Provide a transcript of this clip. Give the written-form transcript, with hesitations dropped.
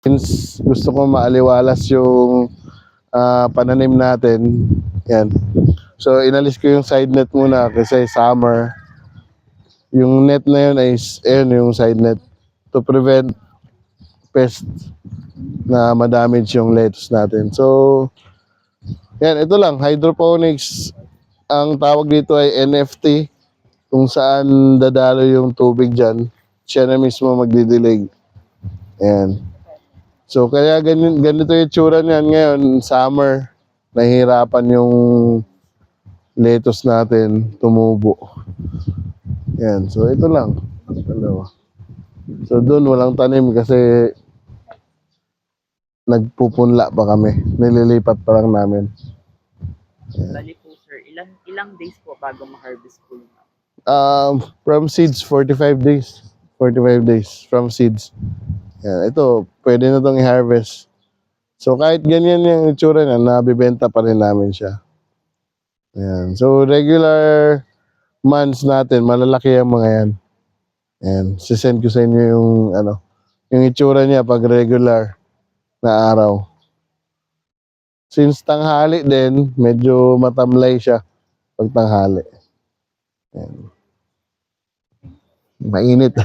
Since gusto ko maaliwalas yung pananim natin, yan. So inalis ko yung side net muna kasi summer. Yung net na yun ay ayun, yung side net to prevent pest na ma-damage yung lettuce natin. So yan, ito lang, hydroponics. Ang tawag dito ay NFT, kung saan dadalo yung tubig dyan, siya na mismo magdidilig. Ayan. So kaya ganito yung tsura niyan ngayon, summer. Nahihirapan yung lettuce natin tumubo. Yan, so ito lang. Dalawa. So doon walang tanim kasi nagpupunla pa kami. Nililipat pa lang namin. Bali po sir, ilang days po bago ma-harvest po yun? From seeds, 45 days. 45 days from seeds. Yan, ito, pwede na itong i-harvest. So kahit ganyan yung itsura niya, nabibenta pa rin namin siya. Yan. So regular months natin, malalaki ang mga yan. Yan, sisend ko sa inyo yung yung itsura niya pag regular na araw. Since tanghali din, medyo matamlay siya pag tanghali. Yan. Mainit.